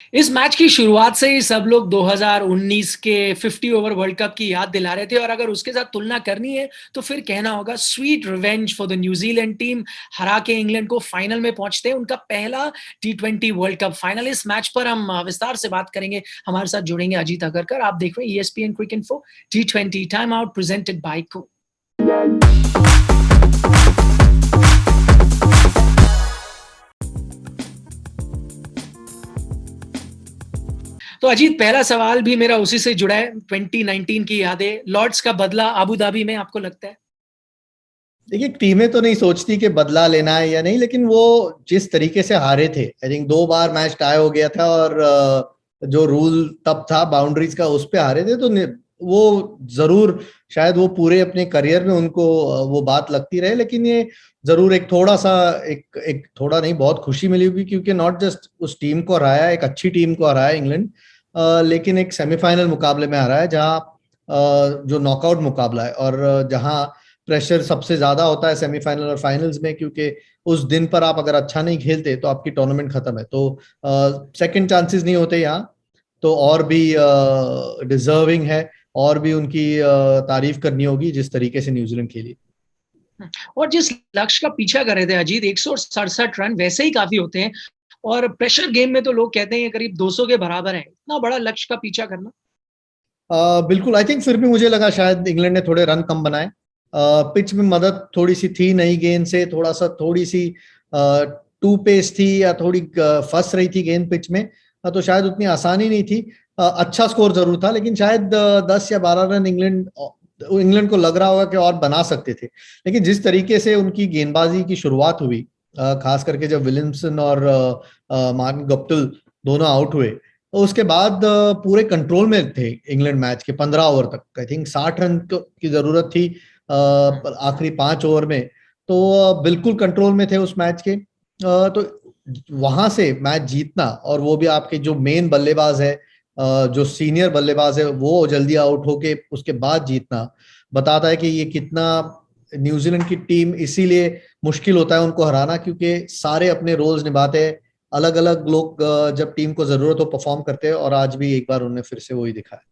इस मैच की शुरुआत से ही सब लोग 2019 के 50 ओवर वर्ल्ड कप की याद दिला रहे थे और अगर उसके साथ तुलना करनी है तो फिर कहना होगा sweet revenge for the New Zealand team. हरा के इंग्लैंड को फाइनल में पहुंचते हैं, उनका पहला टी20 वर्ल्ड कप फाइनल। इस मैच पर हम विस्तार से बात करेंगे। हमारे साथ जुड़ेंगे अजीत अगरकर। आप देख रहे हैं ESPN Cricinfo T20 time out presented by Koo. तो अजीत, पहला सवाल भी मेरा उसी से जुड़ा है। 2019 की यादें, लॉर्ड्स का बदला अबू धाबी में, आपको लगता है? देखिए, टीमें तो नहीं सोचती कि बदला लेना है या नहीं, लेकिन वो जिस तरीके से हारे थे, I think 2 bar match tie हो गया था और जो रूल तब था बाउंड्रीज का उस पे हारे थे, तो वो जरूर शायद वो पूरे अपने करियर में उनको वो बात लगती रहे। लेकिन ये जरूर एक थोड़ा सा एक थोड़ा नहीं, बहुत खुशी मिली होगी क्योंकि नॉट जस्ट उस टीम को हराया, एक अच्छी टीम को हराया इंग्लैंड, लेकिन एक सेमीफाइनल मुकाबले में हराया जहाँ जो नॉकआउट मुकाबला है और जहाँ प्रेशर सबसे ज्यादा होता है सेमीफाइनल और फाइनल्स में, क्योंकि उस दिन पर आप अगर अच्छा नहीं खेलते तो आपकी टूर्नामेंट खत्म है। तो सेकंड चांसेस नहीं होते यहाँ, तो और भी डिजर्विंग है और भी उनकी तारीफ करनी होगी जिस तरीके से न्यूजीलैंड खेली। और जिस लक्ष्य का पीछा कर रहे थे अजीत, 167 रन वैसे ही काफी होते हैं और प्रेशर गेम में तो लोग कहते हैं करीब 200 के बराबर है। इतना बड़ा लक्ष्य का पीछा करना। बिल्कुल, आई थिंक फिर भी मुझे लगा शायद इंग्लैंड ने थोड़े रन कम बनाए। पिच में मदद थोड़ी सी थी नई गेंद से, थोड़ी सी टू पेस थी या थोड़ी फंस रही थी गेंद पिच में, तो शायद उतनी आसानी नहीं थी। अच्छा स्कोर जरूर था, लेकिन शायद 10 या 12 रन इंग्लैंड इंग्लैंड को लग रहा होगा कि और बना सकते थे। लेकिन जिस तरीके से उनकी गेंदबाजी की शुरुआत हुई, खास करके जब विलियमसन और मार्टिन गप्टिल दोनों आउट हुए, तो उसके बाद पूरे कंट्रोल में थे इंग्लैंड मैच के 15 ओवर तक। आई थिंक 60 रन की जरूरत थी आखिरी 5 ओवर में, तो बिल्कुल कंट्रोल में थे उस मैच के। तो वहां से मैच जीतना, और वो भी आपके जो मेन बल्लेबाज है, जो सीनियर बल्लेबाज है, वो जल्दी आउट होके उसके बाद जीतना, बताता है कि ये कितना न्यूजीलैंड की टीम इसीलिए मुश्किल होता है उनको हराना, क्योंकि सारे अपने रोल्स निभाते हैं। अलग अलग लोग जब टीम को जरूरत हो परफॉर्म करते हैं, और आज भी एक बार उन्होंने फिर से वही दिखाया।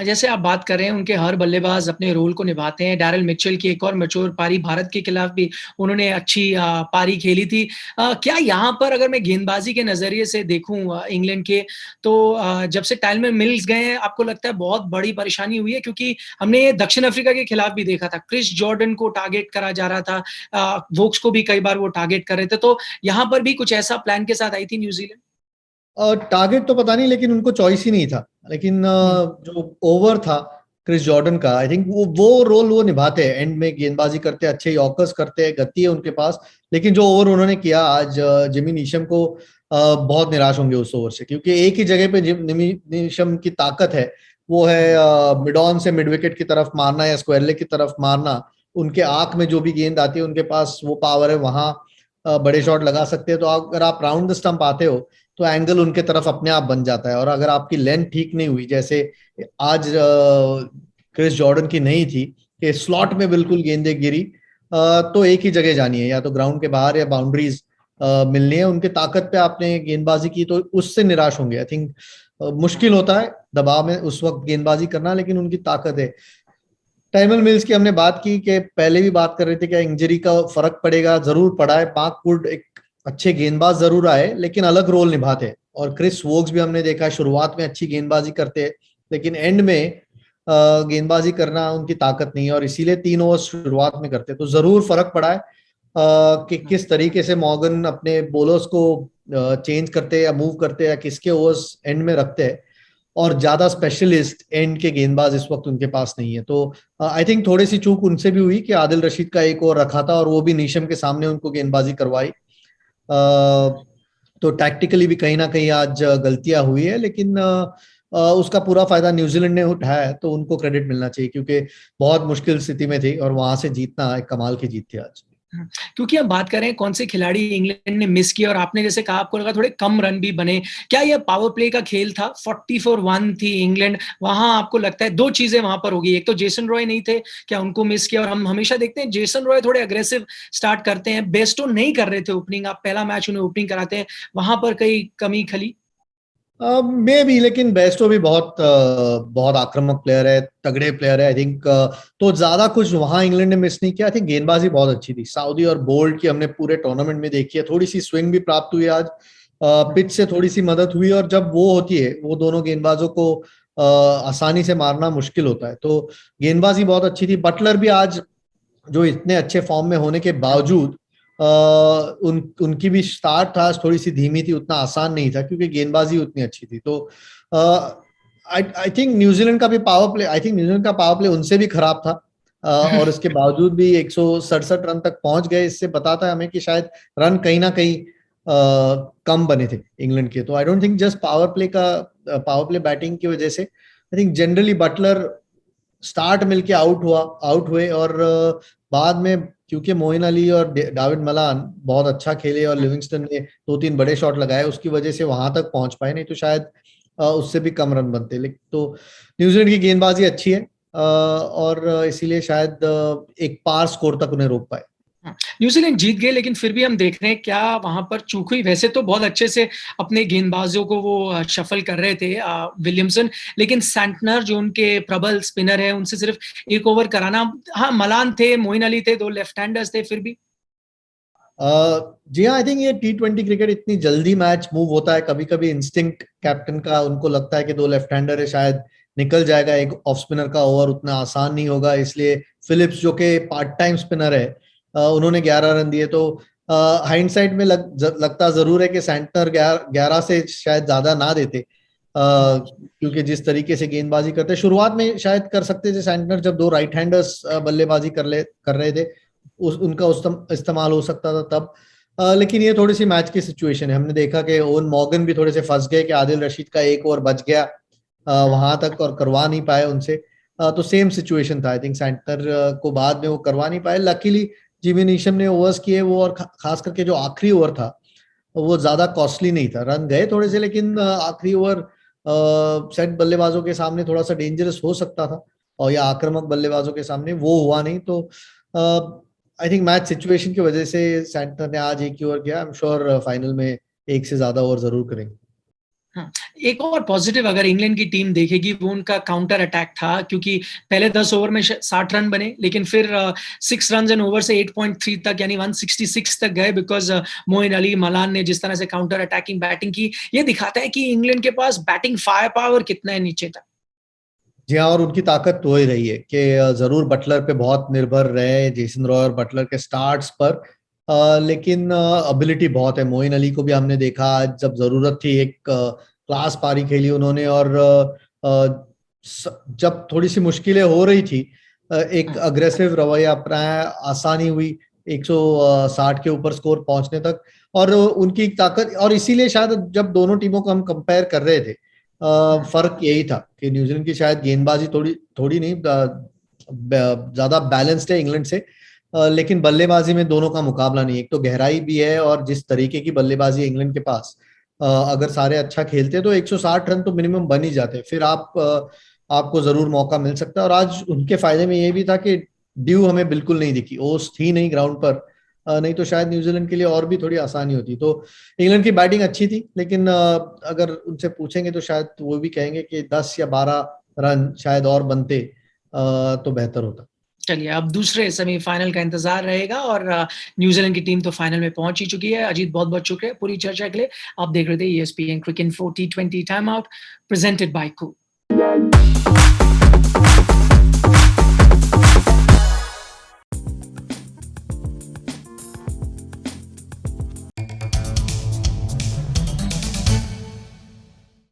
जैसे आप बात कर रहे हैं, उनके हर बल्लेबाज अपने रोल को निभाते हैं। डैरिल मिचेल की एक और मैच्योर पारी भारत के खिलाफ भी उन्होंने अच्छी पारी खेली थी। क्या यहाँ पर अगर मैं गेंदबाजी के नजरिए से देखूं इंग्लैंड के, तो जब से टाइलमैन मिल्स गए हैं, आपको लगता है बहुत बड़ी परेशानी हुई है? क्योंकि हमने दक्षिण अफ्रीका के खिलाफ भी देखा था, क्रिस जॉर्डन को टारगेट करा जा रहा था, वोक्स को भी कई बार वो टारगेट कर रहे थे। तो यहाँ पर भी कुछ ऐसा प्लान के साथ आई थी न्यूजीलैंड? टारगेट तो पता नहीं, लेकिन उनको चॉइस ही नहीं था। लेकिन जो ओवर था क्रिस जॉर्डन का, आई थिंक वो रोल वो निभाते हैं, एंड में गेंदबाजी करते हैं, अच्छे यॉर्कर्स करते हैं, गति है उनके पास। लेकिन जो ओवर उन्होंने किया आज, जिमी नीशम को बहुत निराश होंगे उस ओवर से, क्योंकि एक ही जगह पे जिमी नीशम की ताकत है, वो है मिड ऑन से मिड विकेट की तरफ मारना या स्क्वायर लेग की तरफ मारना। उनके आंख में जो भी गेंद आती है, उनके पास वो पावर है, वहां बड़े शॉट लगा सकते हैं। तो अगर आप राउंड द स्टंप आते हो तो एंगल उनके तरफ अपने आप बन जाता है। और अगर आपकी लेंथ ठीक नहीं हुई, जैसे आज क्रिस जॉर्डन की नहीं थी कि स्लॉट में बिल्कुल गेंदें गिरी, तो एक ही जगह जानी है, या तो ग्राउंड के बाहर या बाउंड्रीज मिलनी है। उनके ताकत पे आपने गेंदबाजी की तो उससे निराश होंगे। आई थिंक मुश्किल होता है दबाव में उस वक्त गेंदबाजी करना, लेकिन उनकी ताकत है। टाइमल मिल्स की हमने बात की कि पहले भी बात कर रहे थे, क्या इंजरी का फर्क पड़ेगा? जरूर पड़ा है। मार्क वुड एक अच्छे गेंदबाज जरूर आए, लेकिन अलग रोल निभाते हैं। और क्रिस वोक्स भी हमने देखा शुरुआत में अच्छी गेंदबाजी करते हैं, लेकिन एंड में गेंदबाजी करना उनकी ताकत नहीं है, और इसीलिए 3 ओवर शुरुआत में करते हैं। तो जरूर फर्क पड़ा है कि किस तरीके से मॉर्गन अपने बॉलर्स को चेंज करते हैं या मूव करते हैं, या किसके ओवर्स एंड में रखते हैं। और ज्यादा स्पेशलिस्ट एंड के गेंदबाज इस वक्त उनके पास नहीं है। तो आई थिंक थोड़ी सी चूक उनसे भी हुई कि आदिल रशीद का एक और रखा था, और वो भी नीशम के सामने उनको गेंदबाजी करवाई। तो टैक्टिकली भी कहीं ना कहीं आज गलतियां हुई है, लेकिन उसका पूरा फायदा न्यूजीलैंड ने उठाया है, तो उनको क्रेडिट मिलना चाहिए, क्योंकि बहुत मुश्किल स्थिति में थी और वहां से जीतना एक कमाल की जीत थी आज। क्योंकि हम बात कर रहे हैं कौन से खिलाड़ी इंग्लैंड ने मिस किया, और आपने जैसे कहा आपको लगा थोड़े कम रन भी बने। क्या यह पावर प्ले का खेल था? 44 थी इंग्लैंड, वहां आपको लगता है दो चीजें वहां पर होगी। एक तो जेसन रॉय नहीं थे, क्या उनको मिस किया? और हम हमेशा देखते हैं जेसन रॉय थोड़े अग्रेसिव स्टार्ट करते हैं, बेस्टो नहीं कर रहे थे ओपनिंग, आप पहला मैच उन्हें ओपनिंग कराते हैं, वहां पर कई कमी खली? मे भी, लेकिन बेस्टो भी बहुत आक्रामक प्लेयर है, तगड़े प्लेयर है। आई थिंक तो ज्यादा कुछ वहां इंग्लैंड ने मिस नहीं किया। आई थिंक गेंदबाजी बहुत अच्छी थी साउदी और बोल्ट की, हमने पूरे टूर्नामेंट में देखी है। थोड़ी सी स्विंग भी प्राप्त हुई आज, पिच से थोड़ी सी मदद हुई, और जब वो होती है वो दोनों गेंदबाजों को आसानी से मारना मुश्किल होता है। तो गेंदबाजी बहुत अच्छी थी। बटलर भी आज, जो इतने अच्छे फॉर्म में होने के बावजूद, उनकी भी स्टार्ट था थोड़ी सी धीमी थी, उतना आसान नहीं था क्योंकि गेंदबाजी उतनी अच्छी थी। तो आई थिंक न्यूजीलैंड का भी power play, I think New Zealand का पावर प्ले उनसे भी खराब था, और इसके बावजूद भी 167 रन तक पहुंच गए। इससे बताता है हमें कि शायद रन कहीं ना कहीं कम बने थे इंग्लैंड के। तो I don't think just power play batting की वजह से। I think generally Buttler start मिलके आउट हुए, और बाद में क्योंकि मोइन अली और डेविड मलान बहुत अच्छा खेले और लिविंगस्टन ने 2-3 बड़े शॉट लगाए, उसकी वजह से वहां तक पहुंच पाए, नहीं तो शायद उससे भी कम रन बनते। लेकिन तो न्यूजीलैंड की गेंदबाजी अच्छी है, और इसीलिए शायद एक पार स्कोर तक उन्हें रोक पाए। न्यूजीलैंड जीत गए, लेकिन फिर भी हम देख रहे हैं क्या वहां पर चूक हुई। वैसे तो बहुत अच्छे से अपने गेंदबाजों को वो शफल कर रहे थे विलियमसन, लेकिन सैंटनर जो उनके प्रबल स्पिनर है, उनसे सिर्फ एक ओवर कराना। हाँ, मलान थे, मोइन अली थे, 2 लेफ्ट हैंडर्स थे, फिर भी जी हाँ, आई थिंक ये T20 क्रिकेट इतनी जल्दी मैच मूव होता है। कभी कभी इंस्टिंक्ट कैप्टन का, उनको लगता है कि 2 लेफ्ट हैंडर है, शायद निकल जाएगा, एक ऑफ स्पिनर का ओवर उतना आसान नहीं होगा, इसलिए फिलिप्स जो कि पार्ट टाइम स्पिनर है, उन्होंने 11 रन दिए। तो हाइंडसाइट में लगता जरूर है कि सैंटनर 11 से शायद ज्यादा ना देते, क्योंकि जिस तरीके से गेंदबाजी करते, शुरुआत में शायद कर सकते थे सैंटनर, जब 2 राइट हैंडर्स बल्लेबाजी कर रहे थे, उनका इस्तेमाल हो सकता था तब। लेकिन ये थोड़ी सी मैच की सिचुएशन है। हमने देखा कि ओवन मॉर्गन भी थोड़े से फंस गए कि आदिल रशीद का एक ओवर बच गया वहां तक, और करवा नहीं पाए उनसे। तो सेम सिचुएशन था। आई थिंक सेंटर को बाद में वो करवा नहीं पाए। लकीली जिमी नीशम ने ओवर्स किए वो, और खास करके जो आखिरी ओवर था वो ज्यादा कॉस्टली नहीं था। रन गए थोड़े से, लेकिन आखिरी ओवर सेट बल्लेबाजों के सामने थोड़ा सा डेंजरस हो सकता था, और या आक्रामक बल्लेबाजों के सामने वो हुआ नहीं। तो आई थिंक मैच सिचुएशन की वजह से सेंटर ने आज एक ही ओवर किया। आई एम श्योर फाइनल में एक से ज्यादा ओवर जरूर करेंगे। हाँ, एक और पॉजिटिव अगर इंग्लैंड की टीम देखेगी, वो उनका काउंटर अटैक था, क्योंकि पहले 10 ओवर में 60 रन बने, लेकिन फिर 6 रन एंड ओवर से 8.3 तक, यानी 166 तक गए, बिकॉज मोइन अली, मलान ने जिस तरह से काउंटर अटैकिंग बैटिंग की। ये दिखाता है कि इंग्लैंड के पास बैटिंग फायर पावर कितना है नीचे तक। जी हाँ, और उनकी ताकत तो ही रही है कि जरूर बटलर पे बहुत निर्भर रहे, जेसन रॉय और बटलर के स्टार्ट्स पर, लेकिन एबिलिटी बहुत है। मोइन अली को भी हमने देखा आज, जब जरूरत थी एक क्लास पारी खेली उन्होंने, और जब थोड़ी सी मुश्किलें हो रही थी, एक अग्रेसिव रवैया अपनाया, आसानी हुई 160 के ऊपर स्कोर पहुंचने तक। और उनकी ताकत, और इसीलिए शायद जब दोनों टीमों को हम कंपेयर कर रहे थे, फर्क यही था कि न्यूजीलैंड की शायद गेंदबाजी थोड़ी थोड़ी नहीं, ज्यादा बैलेंस्ड है इंग्लैंड से, लेकिन बल्लेबाजी में दोनों का मुकाबला नहीं। एक तो गहराई भी है, और जिस तरीके की बल्लेबाजी है इंग्लैंड के पास, अगर सारे अच्छा खेलते तो 160 रन तो मिनिमम बन ही जाते, फिर आपको जरूर मौका मिल सकता है। और आज उनके फायदे में ये भी था कि ड्यू हमें बिल्कुल नहीं दिखी, ओस थी नहीं ग्राउंड पर, नहीं तो शायद न्यूजीलैंड के लिए और भी थोड़ी आसानी होती। तो इंग्लैंड की बैटिंग अच्छी थी, लेकिन अगर उनसे पूछेंगे तो शायद वो भी कहेंगे कि 10 या 12 रन शायद और बनते तो बेहतर होता। चलिए, अब दूसरे सेमीफाइनल का इंतजार रहेगा, और न्यूजीलैंड की टीम तो फाइनल में पहुंच ही चुकी है। अजीत, बहुत बहुत शुक्रिया पूरी चर्चा के लिए। आप देख रहे थे ESPN Cricinfo T20 time out, presented by Koo.